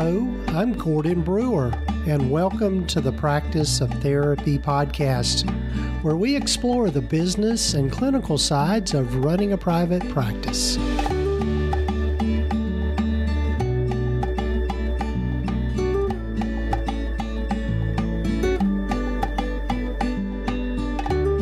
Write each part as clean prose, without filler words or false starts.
Hello, I'm Gordon Brewer, and welcome to the Practice of Therapy podcast, where we explore the business and clinical sides of running a private practice.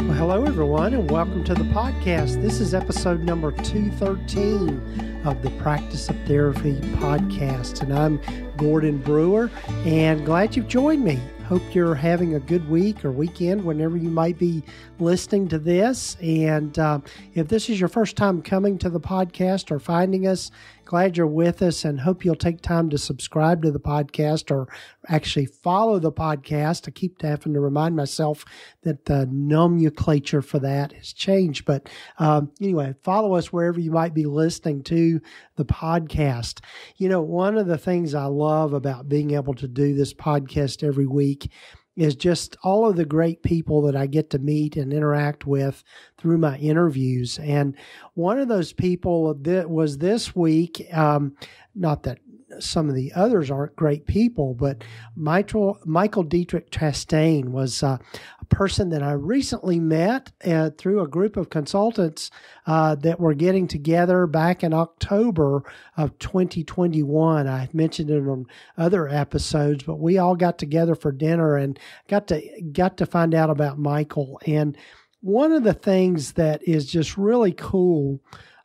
Well, hello, everyone, and welcome to the podcast. This is episode number 213 of the Practice of Therapy podcast, and I'm Gordon Brewer, and glad you've joined me. Hope you're having a good week or weekend whenever you might be listening to this. And if this is your first time coming to the podcast or finding us, glad you're with us, and hope you'll take time to subscribe to the podcast or actually follow the podcast. I keep having to remind myself that the nomenclature for that has changed. But anyway, follow us wherever you might be listening to the podcast. You know, one of the things I love about being able to do this podcast every week is just all of the great people that I get to meet and interact with through my interviews. And one of those people that was this week, not that some of the others aren't great people, but Michael Diettrich Chastain was a person that I recently met through a group of consultants that were getting together back in October of 2021. I mentioned it on other episodes, but we all got together for dinner and got to find out about Michael. And one of the things that is just really cool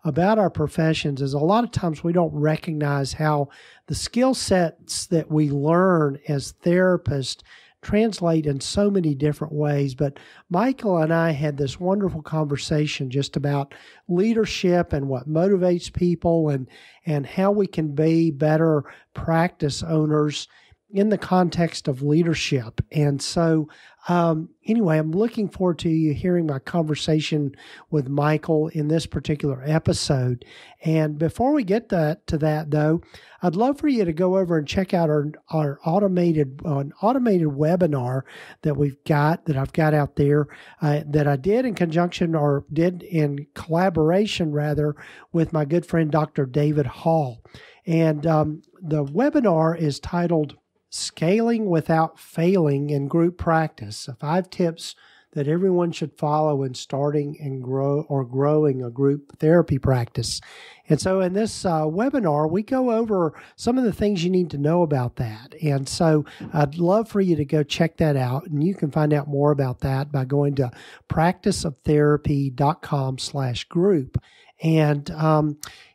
about our professions is a lot of times we don't recognize how the skill sets that we learn as therapists translate in so many different ways. But Michael and I had this wonderful conversation just about leadership and what motivates people and how we can be better practice owners in the context of leadership. And so anyway, I'm looking forward to you hearing my conversation with Michael in this particular episode. And before we get to that, though, I'd love for you to go over and check out our automated webinar that I've got out there that I did in conjunction, or did in collaboration rather, with my good friend Dr. David Hall. And the webinar is titled Scaling Without Failing in Group Practice, 5 tips that everyone should follow in starting and growing a group therapy practice. And so in this webinar, we go over some of the things you need to know about that. And so I'd love for you to go check that out. And you can find out more about that by going to practiceoftherapy.com/group. And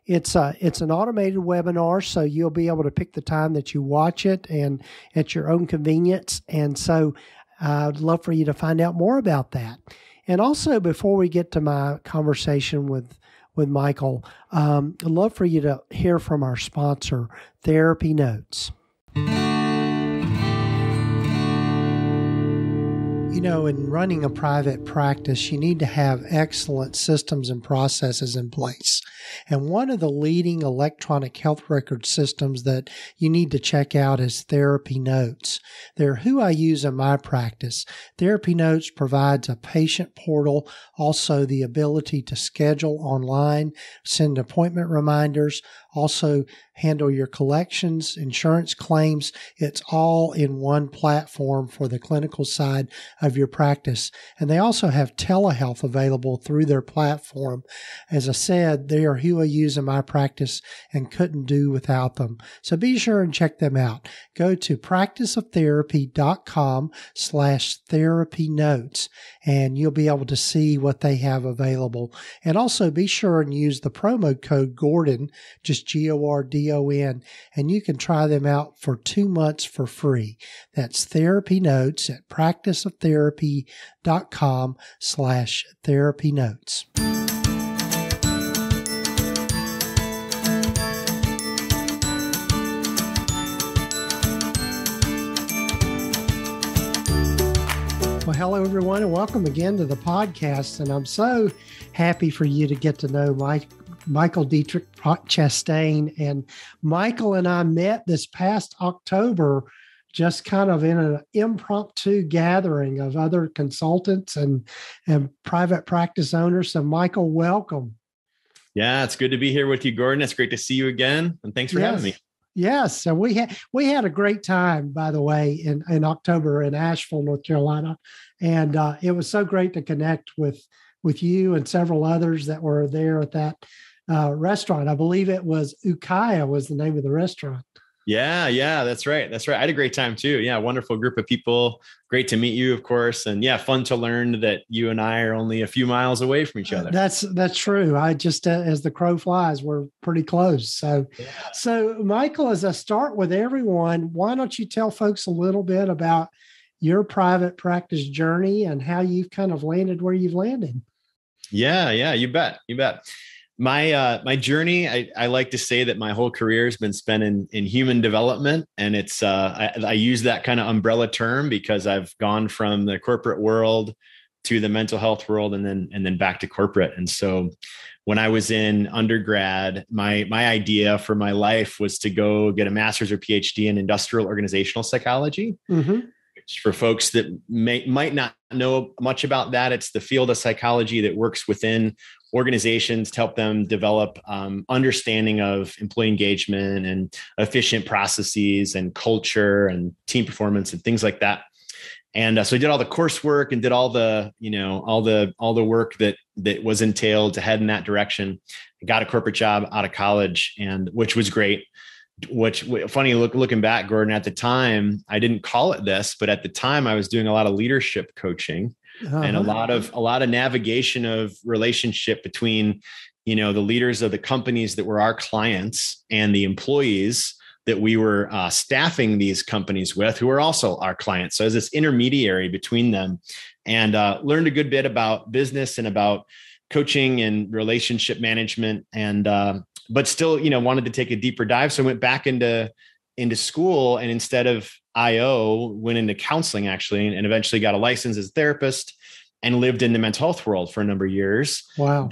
it's an automated webinar, so you'll be able to pick the time that you watch it and at your own convenience. And so I'd love for you to find out more about that. And also, before we get to my conversation with Michael, I'd love for you to hear from our sponsor, TherapyNotes. You know, in running a private practice, you need to have excellent systems and processes in place. And one of the leading electronic health record systems that you need to check out is TherapyNotes. They're who I use in my practice. TherapyNotes provides a patient portal, also the ability to schedule online, send appointment reminders, also handle your collections, insurance claims. It's all in one platform for the clinical side of your practice. And they also have telehealth available through their platform. As I said, they are who I use in my practice and couldn't do without them. So be sure and check them out. Go to practiceoftherapy.com/therapynotes and you'll be able to see what they have available. And also be sure and use the promo code Gordon, just GORDON, and you can try them out for 2 months for free. That's TherapyNotes at practiceoftherapy.com/therapynotes. Well, hello, everyone, and welcome again to the podcast. And I'm so happy for you to get to know Michael Diettrich Chastain. And Michael and I met this past October, just kind of in an impromptu gathering of other consultants and private practice owners. So, Michael, welcome. Yeah, it's good to be here with you, Gordon. It's great to see you again. And thanks for having me. Yes. So we had a great time, by the way, in October in Asheville, North Carolina, and it was so great to connect with you and several others that were there at that restaurant. I believe it was Ukiah was the name of the restaurant. Yeah, that's right. That's right. I had a great time too. Yeah, wonderful group of people. Great to meet you, of course. And yeah, fun to learn that you and I are only a few miles away from each other. That's true. I just as the crow flies, we're pretty close. So, Yeah. so Michael, as I start with everyone, why don't you tell folks a little bit about your private practice journey and how you've kind of landed where you've landed? Yeah, you bet. You bet. My journey, I like to say that my whole career has been spent in human development, and it's I use that kind of umbrella term because I've gone from the corporate world to the mental health world, and then back to corporate. And so, when I was in undergrad, my idea for my life was to go get a master's or PhD in industrial organizational psychology. Mm-hmm. For folks that might not know much about that, it's the field of psychology that works within organizations to help them develop understanding of employee engagement and efficient processes and culture and team performance and things like that. And so I did all the coursework and did all the work that was entailed to head in that direction. I got a corporate job out of college, and which was great. Which funny looking back, Gordon, at the time, I didn't call it this, but at the time I was doing a lot of leadership coaching and a lot of navigation of relationship between, the leaders of the companies that were our clients and the employees that we were staffing these companies with, who were also our clients. So as this intermediary between them, and learned a good bit about business and about coaching and relationship management, and but still, wanted to take a deeper dive. So I went back into school, and instead of IO, went into counseling actually, and eventually got a license as a therapist and lived in the mental health world for a number of years. Wow.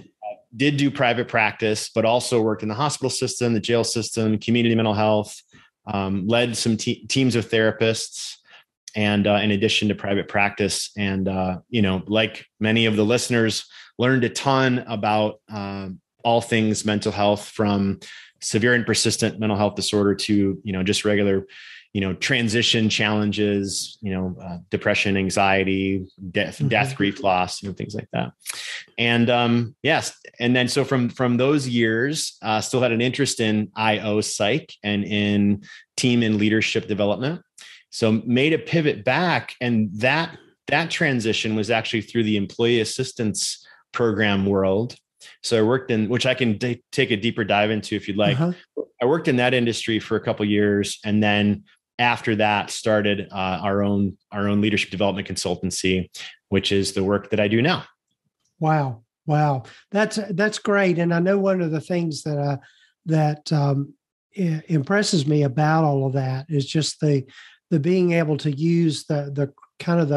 Did do private practice, but also worked in the hospital system, the jail system, community mental health, led some teams of therapists, and in addition to private practice. And, like many of the listeners, learned a ton about all things mental health, from severe and persistent mental health disorder to, just regular, transition challenges, depression, anxiety, death, grief, loss, things like that. And yes. And then, so from those years, still had an interest in IO psych and in team and leadership development. So made a pivot back, and that transition was actually through the employee assistance program world. So I worked in, which I can take a deeper dive into if you'd like. I worked in that industry for a couple of years, and then after that started our own leadership development consultancy, which is the work that I do now. Wow. That's great. And I know one of the things that impresses me about all of that is just the being able to use the kind of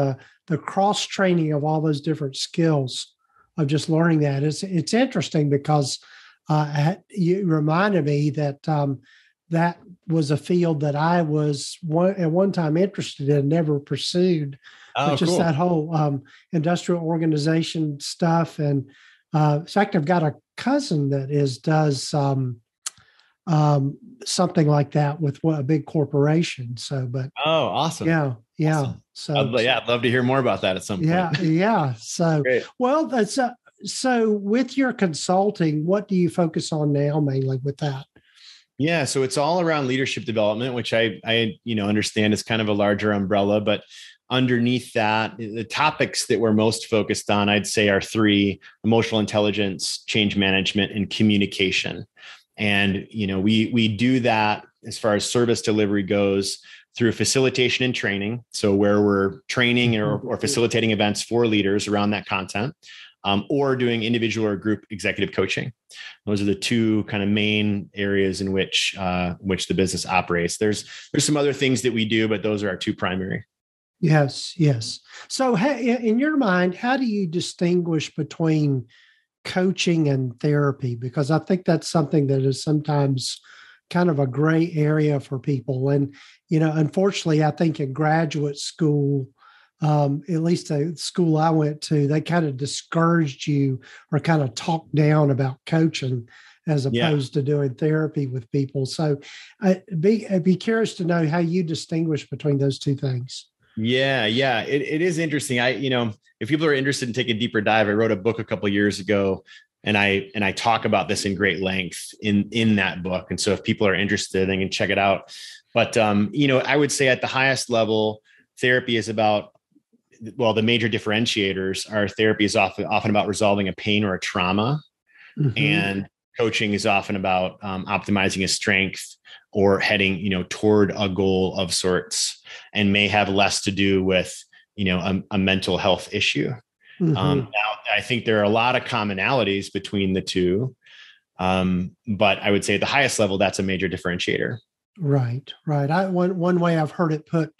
the cross training of all those different skills of just learning that. It's interesting because you reminded me that that was a field that I was at one time interested in, never pursued, but just that whole industrial organization stuff. And in fact, I've got a cousin that does something like that with a big corporation. So, but awesome. Yeah. Awesome. So I'd love to hear more about that at some point. Yeah. So, great. Well, that's so with your consulting, what do you focus on now mainly with that? Yeah, so it's all around leadership development, which I understand is kind of a larger umbrella, but underneath that, the topics that we're most focused on, I'd say, are three: emotional intelligence, change management, and communication. And, we do that as far as service delivery goes through facilitation and training. So where we're training or facilitating events for leaders around that content, or doing individual or group executive coaching. Those are the two kind of main areas in which the business operates. There's some other things that we do, but those are our two primary. Yes. So in your mind, how do you distinguish between coaching and therapy? Because I think that's something that is sometimes kind of a gray area for people. And, unfortunately, I think in graduate school, at least the school I went to, they kind of discouraged you or kind of talked down about coaching. as opposed to doing therapy with people. So I'd be curious to know how you distinguish between those two things. Yeah. It is interesting. If people are interested in taking a deeper dive, I wrote a book a couple of years ago, and I talk about this in great length in that book. And so if people are interested, they can check it out. But, I would say at the highest level, therapy is about, the major differentiators are therapy is often about resolving a pain or a trauma. Mm-hmm. And coaching is often about optimizing a strength or heading, toward a goal of sorts, and may have less to do with, a mental health issue. Mm-hmm. Now, I think there are a lot of commonalities between the two. But I would say at the highest level, that's a major differentiator. Right. One way I've heard it put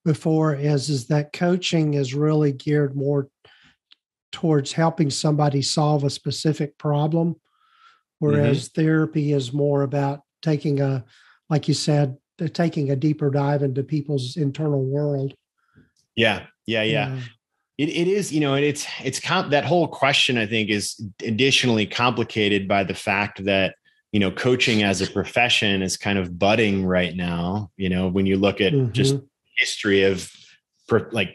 before is that coaching is really geared more towards helping somebody solve a specific problem, whereas therapy is more about like you said, taking a deeper dive into people's internal world. Yeah. It is, that whole question, I think, is additionally complicated by the fact that, coaching as a profession is kind of budding right now. When you look at just history of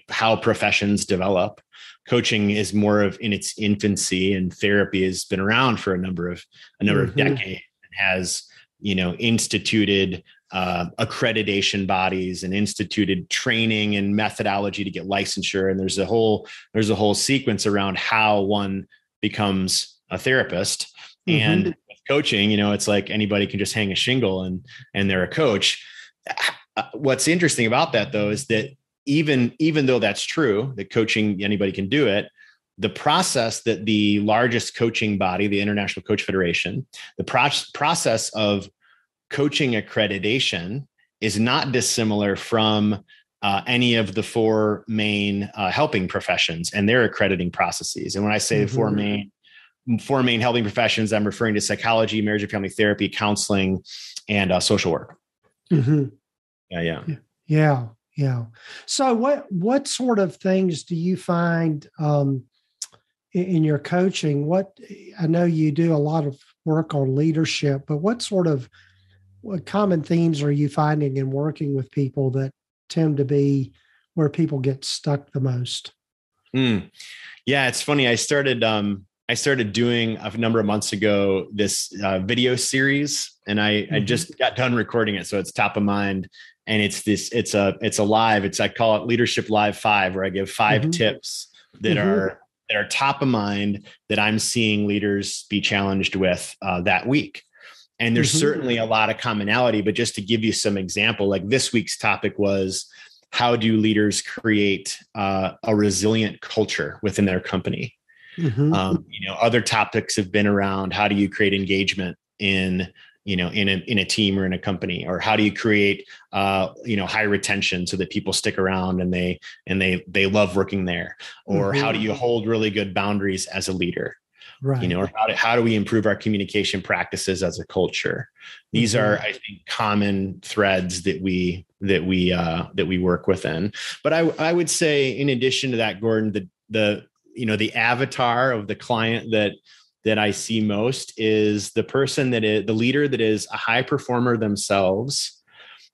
how professions develop, coaching is more of in its infancy, and therapy has been around for a number of decades and has, instituted accreditation bodies and instituted training and methodology to get licensure. And there's a whole sequence around how one becomes a therapist. And with coaching, it's like anybody can just hang a shingle and they're a coach. What's interesting about that, though, is that even though that's true, that coaching, anybody can do it, the process that the largest coaching body, the International Coach Federation, the process of coaching accreditation is not dissimilar from any of the four main helping professions and their accrediting processes. And when I say four main helping professions, I'm referring to psychology, marriage and family therapy, counseling, and social work. Yeah. So what sort of things do you find in your coaching? I know you do a lot of work on leadership, but what common themes are you finding in working with people that tend to be where people get stuck the most? Yeah, it's funny. I started doing a number of months ago this video series, and I just got done recording it, so it's top of mind. And it's a live. I call it Leadership Live 5, where I give 5 tips that are top of mind that I'm seeing leaders be challenged with that week. And there's certainly a lot of commonality, but just to give you some example, like this week's topic was, how do leaders create a resilient culture within their company? Other topics have been around, how do you create engagement in a team or in a company, or how do you create high retention so that people stick around and they love working there, or how do you hold really good boundaries as a leader? Right. Or how do we improve our communication practices as a culture? These are, I think, common threads that we work within. But I would say, in addition to that, Gordon, the avatar of the client that I see most is the person the leader that is a high performer themselves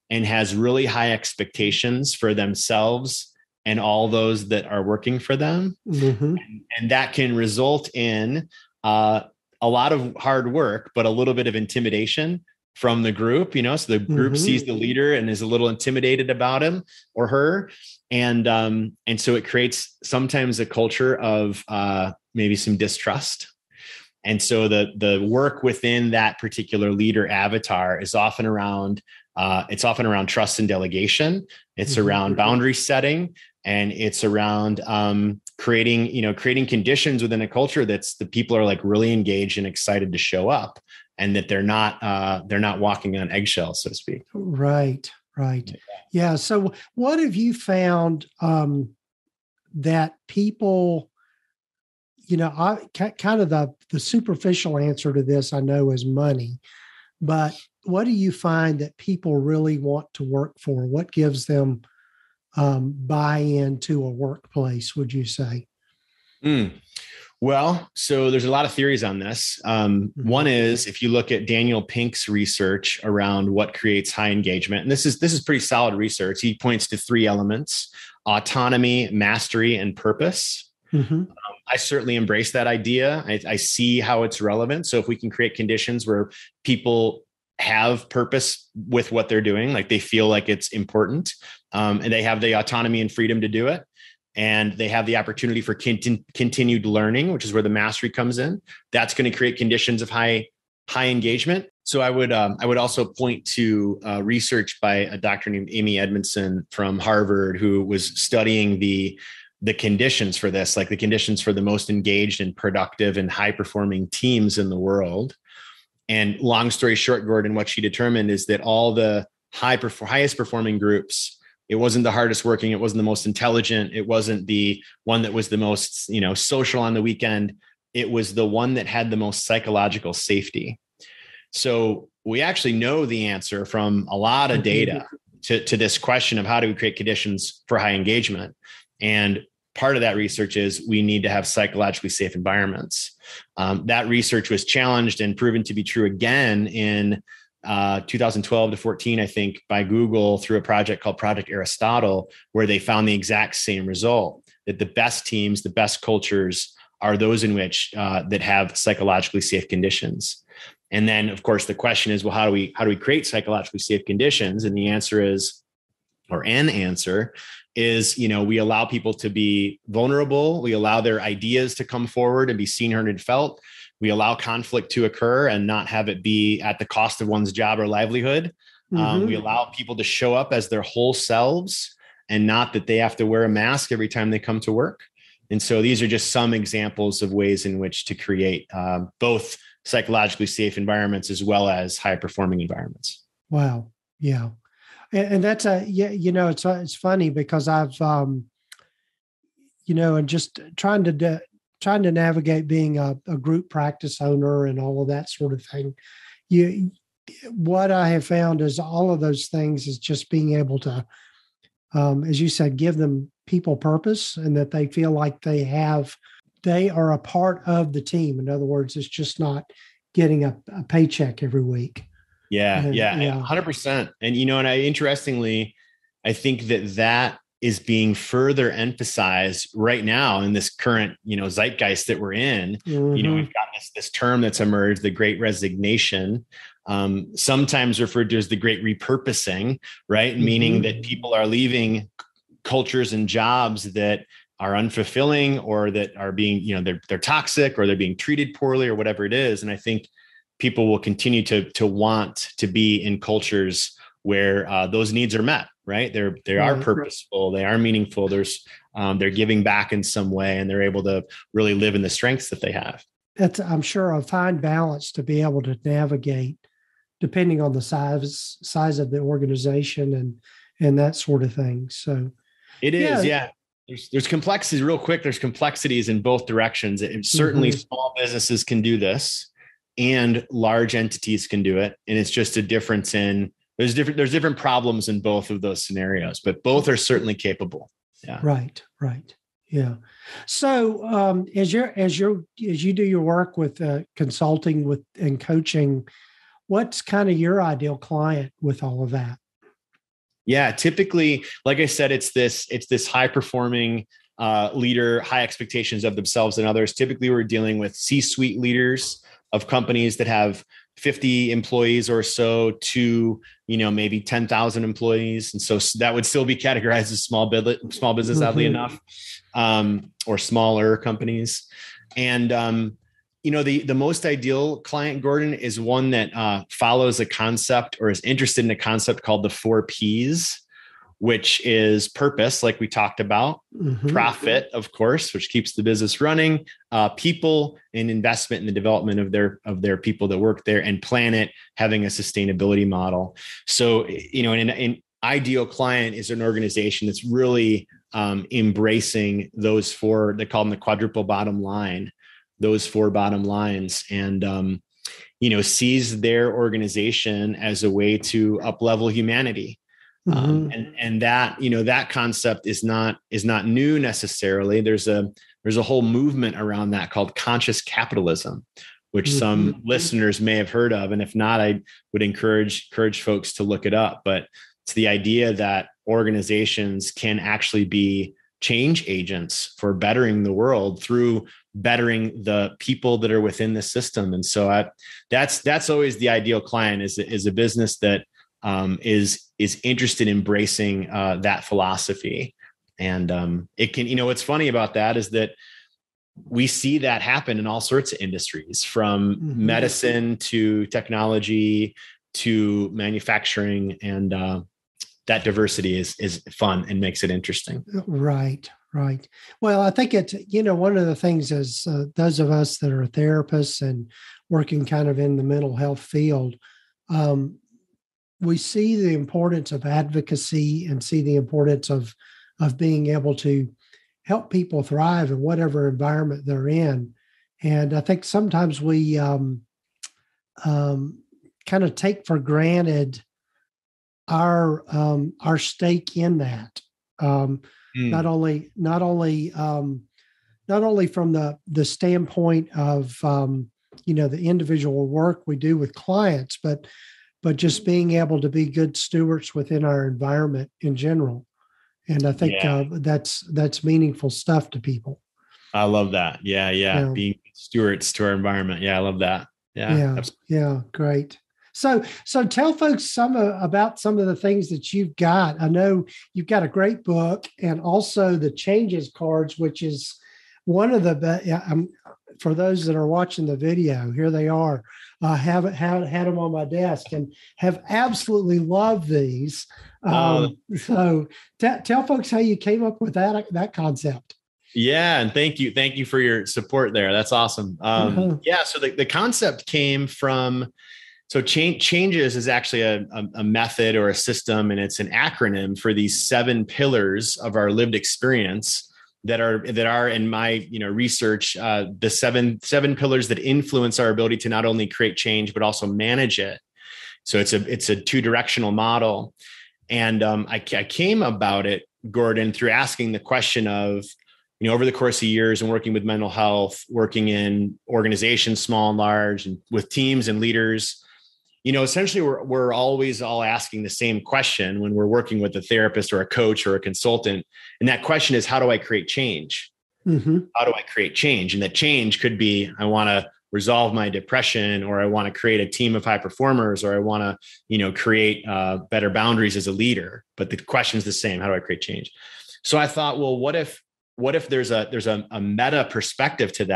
and has really high expectations for themselves and all those that are working for them. And that can result in a lot of hard work, but a little bit of intimidation from the group, so the group sees the leader and is a little intimidated about him or her. And so it creates sometimes a culture of maybe some distrust. And so the work within that particular leader avatar is often around trust and delegation. It's around boundary setting, and it's around creating conditions within a culture that's the people are like really engaged and excited to show up, and that they're not walking on eggshells, so to speak. Right. Yeah. So what have you found that people, kind of the superficial answer to this, I know, is money, but what do you find that people really want to work for? What gives them buy-in to a workplace, would you say? Well, so there's a lot of theories on this. One is if you look at Daniel Pink's research around what creates high engagement, and this is pretty solid research. He points to three elements: autonomy, mastery, and purpose. I certainly embrace that idea. I see how it's relevant. So if we can create conditions where people have purpose with what they're doing, like they feel like it's important, and they have the autonomy and freedom to do it, and they have the opportunity for continued learning, which is where the mastery comes in. That's going to create conditions of high engagement. So I would also point to research by a doctor named Amy Edmondson from Harvard, who was studying the conditions for this, like the conditions for the most engaged and productive and high performing teams in the world. And long story short, Gordon, what she determined is that all the highest performing groups, it wasn't the hardest working, it wasn't the most intelligent, it wasn't the one that was the most, social on the weekend. It was the one that had the most psychological safety. So we actually know the answer from a lot of data to this question of how do we create conditions for high engagement. And part of that research is we need to have psychologically safe environments. That research was challenged and proven to be true again in 2012 to 14, I think, by Google through a project called Project Aristotle, where they found the exact same result, that the best teams, the best cultures are those in which that have psychologically safe conditions. And then, of course, the question is, well, how do we create psychologically safe conditions? And the answer is, or an answer is, we allow people to be vulnerable. We allow their ideas to come forward and be seen, heard, and felt. We allow conflict to occur and not have it be at the cost of one's job or livelihood. We allow people to show up as their whole selves and not that they have to wear a mask every time they come to work. And so these are just some examples of ways in which to create both psychologically safe environments as well as high performing environments. Wow. Yeah. And that's it's funny because I've, and just trying to navigate being a group practice owner and all of that sort of thing. What I have found is all of those things is just being able to, as you said, give them people purpose and that they feel like they are a part of the team. In other words, it's just not getting a paycheck every week. Yeah. 100%. And, interestingly, I think that is being further emphasized right now in this current, zeitgeist that we're in. We've got this term that's emerged, the Great Resignation, sometimes referred to as the Great Repurposing, right? Meaning that people are leaving cultures and jobs that are unfulfilling or that are being, they're toxic or they're being treated poorly or whatever it is. And I think people will continue to want to be in cultures where those needs are met, right? They are purposeful, they are meaningful. They're giving back in some way, and they're able to really live in the strengths that they have. That's, I'm sure, a fine balance to be able to navigate, depending on the size of the organization and that sort of thing. So it is, yeah. There's complexities. Real quick, there's complexities in both directions. Certainly, small businesses can do this, and large entities can do it. And it's just a difference in there's different problems in both of those scenarios, but both are certainly capable. Yeah. Right. Yeah. So as you do your work with consulting with and coaching, what's kind of your ideal client with all of that? Yeah, typically, like I said, it's this high performing leader, high expectations of themselves and others. Typically, we're dealing with C-suite leaders of companies that have 50 employees or so to, maybe 10,000 employees. And so that would still be categorized as small business, oddly enough, or smaller companies. And, the most ideal client, Gordon, is one that follows a concept or is interested in a concept called the 4 Ps, which is purpose, like we talked about, profit, of course, which keeps the business running, people, and investment in the development of their people that work there, and planet, having a sustainability model. So, an ideal client is an organization that's really embracing those 4, they call them the quadruple bottom line, those 4 bottom lines, and, sees their organization as a way to up-level humanity. And that, that concept is not new necessarily. There's a whole movement around that called conscious capitalism, which some listeners may have heard of. And if not, I would encourage folks to look it up. But it's the idea that organizations can actually be change agents for bettering the world through bettering the people that are within the system. And so that's always the ideal client is a business that is interested in embracing that philosophy. And it can, what's funny about that is that we see that happen in all sorts of industries, from medicine to technology to manufacturing, and that diversity is fun and makes it interesting. Right. Well, I think it's, one of the things is those of us that are therapists and working kind of in the mental health field, we see the importance of advocacy and see the importance of being able to help people thrive in whatever environment they're in. And I think sometimes we kind of take for granted our stake in that. Not only from the standpoint of the individual work we do with clients, but just being able to be good stewards within our environment in general. And I think that's meaningful stuff to people. I love that. Yeah. Being stewards to our environment. Yeah, I love that. Yeah, great. So tell folks about some of the things that you've got. I know you've got a great book, and also the Changes cards, which is one of the for those that are watching the video, here they are. I haven't had them on my desk and have absolutely loved these. So tell folks how you came up with that concept. Yeah. And thank you for your support there. That's awesome. So the concept came from, Changes is actually a method or a system, and it's an acronym for these 7 pillars of our lived experience that are in my research, the seven pillars that influence our ability to not only create change but also manage it. So it's a 2-directional model, and I came about it, Gordon, through asking the question of, over the course of years and working with mental health, working in organizations, small and large, and with teams and leaders. Essentially we're always all asking the same question when we're working with a therapist or a coach or a consultant. And that question is, how do I create change? How do I create change? And that change could be, I want to resolve my depression, or I want to create a team of high performers, or I want to, create better boundaries as a leader. But the question is the same. How do I create change? So I thought, well, what if there's a meta perspective to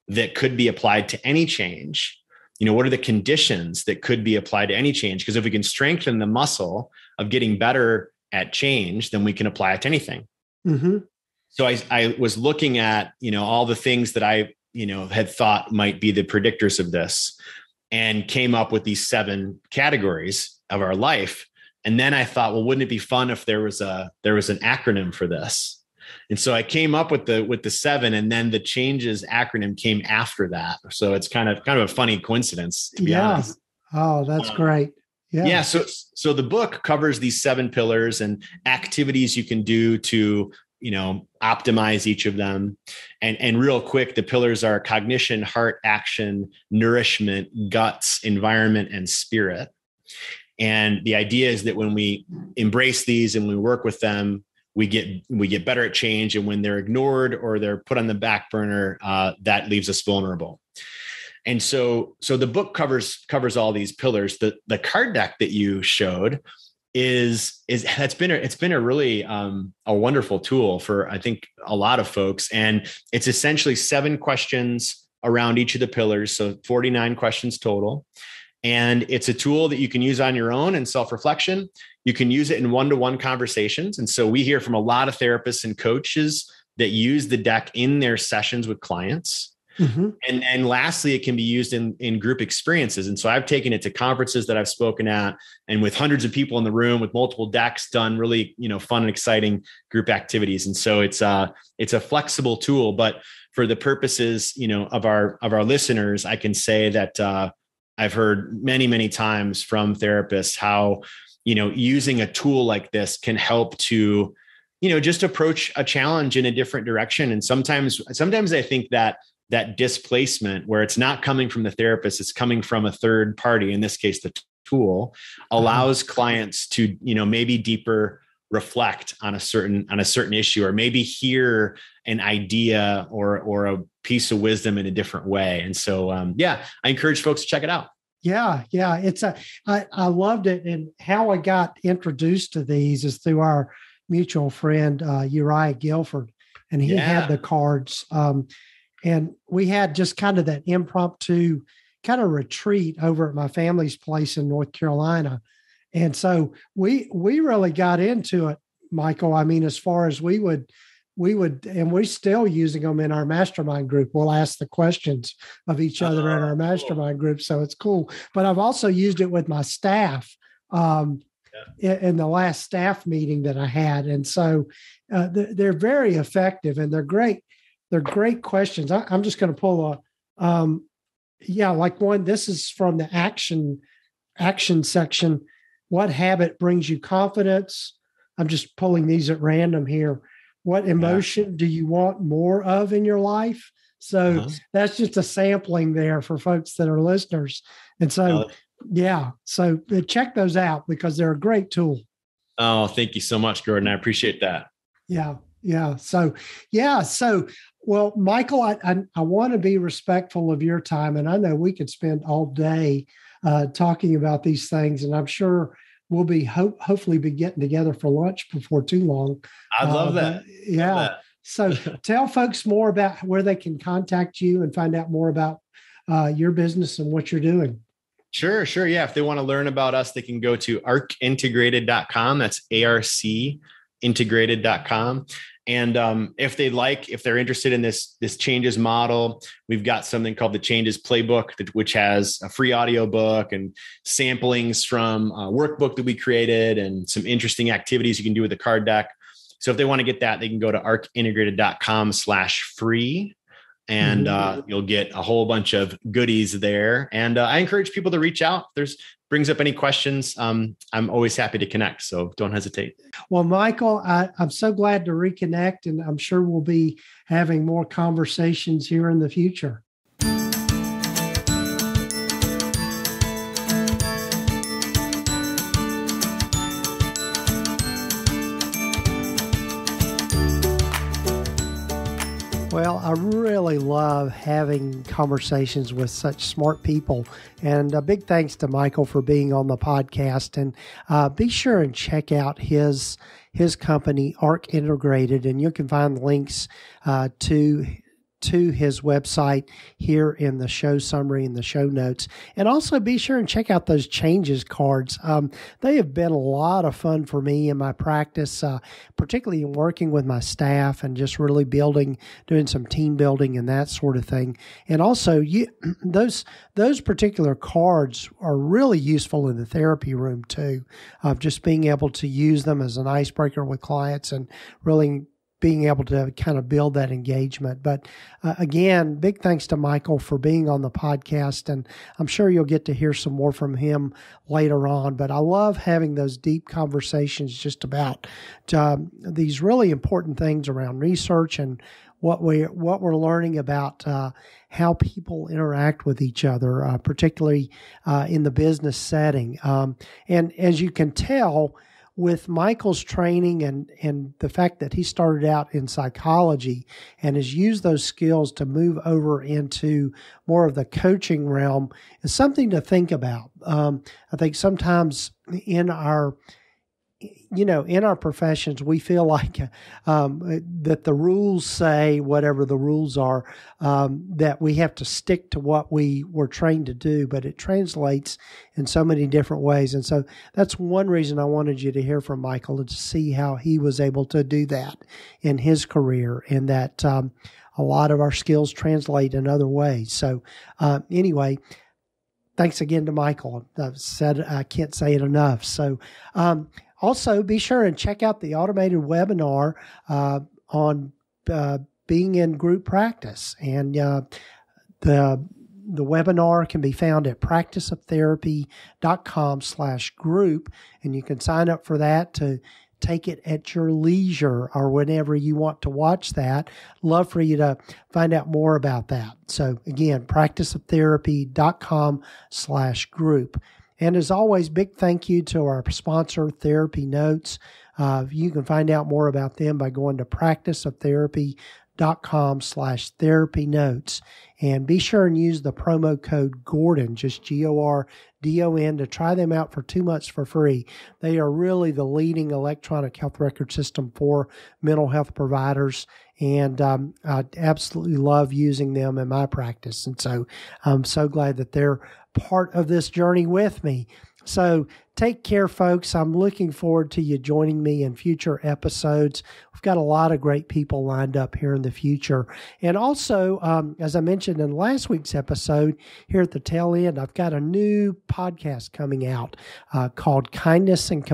that could be applied to any change? What are the conditions that could be applied to any change? Because if we can strengthen the muscle of getting better at change, then we can apply it to anything. So I was looking at, all the things that I, had thought might be the predictors of this, and came up with these 7 categories of our life. And then I thought, well, wouldn't it be fun if there was an acronym for this? And so I came up with the 7, and then the Changes acronym came after that. So it's kind of a funny coincidence, to be honest. Oh, that's great. Yeah. So the book covers these 7 pillars and activities you can do to, optimize each of them. And real quick, the pillars are cognition, heart, action, nourishment, guts, environment, and spirit. And the idea is that when we embrace these and we work with them, we get better at change. And when they're ignored or they're put on the back burner, that leaves us vulnerable. And so the book covers all these pillars. The card deck that you showed it's been a really a wonderful tool for, I think, a lot of folks. And it's essentially 7 questions around each of the pillars. So 49 questions total. And it's a tool that you can use on your own in self-reflection. You can use it in one-to-one conversations. And so we hear from a lot of therapists and coaches that use the deck in their sessions with clients. And lastly, it can be used in group experiences. And so I've taken it to conferences that I've spoken at, and with hundreds of people in the room with multiple decks, done really, fun and exciting group activities. And so it's a flexible tool, but for the purposes, of our listeners, I can say that I've heard many, many times from therapists how using a tool like this can help to, just approach a challenge in a different direction. And sometimes I think that displacement, where it's not coming from the therapist, it's coming from a third party, in this case, the tool, allows clients to, maybe deeper reflect on a certain issue, or maybe hear an idea or a piece of wisdom in a different way. And so, I encourage folks to check it out. Yeah. I loved it. And how I got introduced to these is through our mutual friend, Uriah Guilford, and he had the cards. And we had just kind of that impromptu kind of retreat over at my family's place in North Carolina. And so we really got into it, Michael. I mean, as far as we would, and we're still using them in our mastermind group. We'll ask the questions of each other in our mastermind group. So it's cool. But I've also used it with my staff in the last staff meeting that I had. And so they're very effective, and they're great. They're great questions. I'm just going to pull like one. This is from the action section. What habit brings you confidence? I'm just pulling these at random here. What emotion do you want more of in your life? So that's just a sampling there for folks that are listeners. And so, so check those out because they're a great tool. Oh, thank you so much, Gordon. I appreciate that. Yeah. So, well, Michael, I want to be respectful of your time. And I know we could spend all day talking about these things. And I'm sure we'll be hopefully be getting together for lunch before too long. I'd love that. Yeah. Love that. So tell folks more about where they can contact you and find out more about your business and what you're doing. Sure. Yeah. If they want to learn about us, they can go to arcintegrated.com. That's ARC integrated.com. And if they're interested in this changes model, we've got something called the Changes Playbook, which has a free audio book and samplings from a workbook that we created and some interesting activities you can do with the card deck. So if they want to get that, they can go to arcintegrated.com/free. And you'll get a whole bunch of goodies there. And I encourage people to reach out. If brings up any questions, I'm always happy to connect. So don't hesitate. Well, Michael, I'm so glad to reconnect, and I'm sure we'll be having more conversations here in the future. Well, I really love having conversations with such smart people. And a big thanks to Michael for being on the podcast. And be sure and check out his company, Arc Integrated, and you can find links to his website here in the show summary and the show notes. And also be sure and check out those changes cards. They have been a lot of fun for me in my practice, particularly in working with my staff and just really doing some team building and that sort of thing. And also those particular cards are really useful in the therapy room too, of just being able to use them as an icebreaker with clients and really being able to kind of build that engagement. But again, big thanks to Michael for being on the podcast. And I'm sure you'll get to hear some more from him later on. But I love having those deep conversations just about these really important things around research and what we're learning about how people interact with each other, particularly in the business setting. And as you can tell, with Michael's training and the fact that he started out in psychology and has used those skills to move over into more of the coaching realm is something to think about. I think sometimes in our professions, we feel like that the rules say whatever the rules are, that we have to stick to what we were trained to do, but it translates in so many different ways. And so that's one reason I wanted you to hear from Michael, to see how he was able to do that in his career, and that a lot of our skills translate in other ways. So anyway, thanks again to Michael. I've said I can't say it enough. So also, be sure and check out the automated webinar on being in group practice. And The webinar can be found at practiceoftherapy.com/group, and you can sign up for that to take it at your leisure or whenever you want to watch that. Love for you to find out more about that. So again, practiceoftherapy.com/group. And as always, big thank you to our sponsor, TherapyNotes. You can find out more about them by going to practiceoftherapy.com/therapynotes. And be sure and use the promo code Gordon, just GORDON, to try them out for 2 months for free. They are really the leading electronic health record system for mental health providers. And I absolutely love using them in my practice. And so I'm so glad that they're part of this journey with me. So take care, folks. I'm looking forward to you joining me in future episodes. We've got a lot of great people lined up here in the future. And also, as I mentioned in last week's episode, here at the tail end, I've got a new podcast coming out called the Kindness and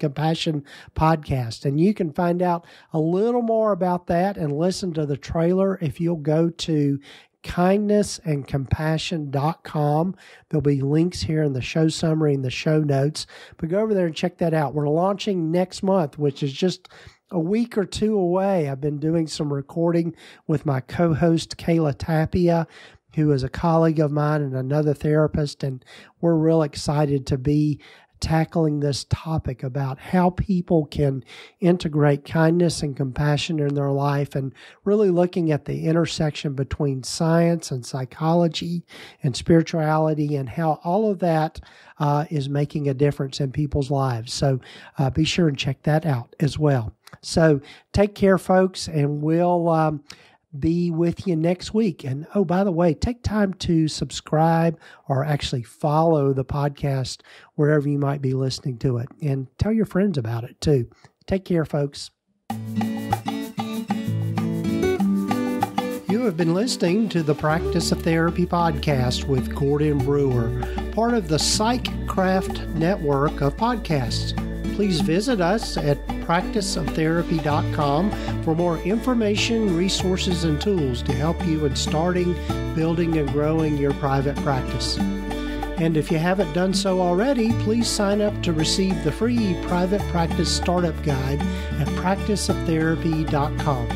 Compassion Podcast. And you can find out a little more about that and listen to the trailer if you'll go to kindnessandcompassion.com. There'll be links here in the show summary and the show notes, but go over there and check that out. We're launching next month, which is just a week or two away. I've been doing some recording with my co-host, Kayla Tapia, who is a colleague of mine and another therapist, and we're real excited to be tackling this topic about how people can integrate kindness and compassion in their life, and really looking at the intersection between science and psychology and spirituality, and how all of that is making a difference in people's lives. So be sure and check that out as well. So take care, folks, and we'll be with you next week. And oh, by the way, take time to subscribe or actually follow the podcast wherever you might be listening to it, and tell your friends about it too. Take care, folks. You have been listening to the Practice of Therapy podcast with Gordon Brewer, part of the PsychCraft network of podcasts. Please visit us at practiceoftherapy.com for more information, resources, and tools to help you in starting, building, and growing your private practice. And if you haven't done so already, please sign up to receive the free private practice startup guide at practiceoftherapy.com.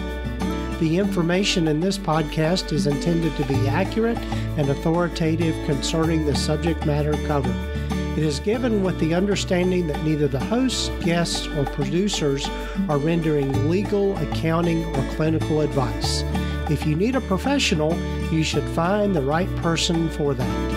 The information in this podcast is intended to be accurate and authoritative concerning the subject matter covered. It is given with the understanding that neither the hosts, guests, or producers are rendering legal, accounting, or clinical advice. If you need a professional, you should find the right person for that.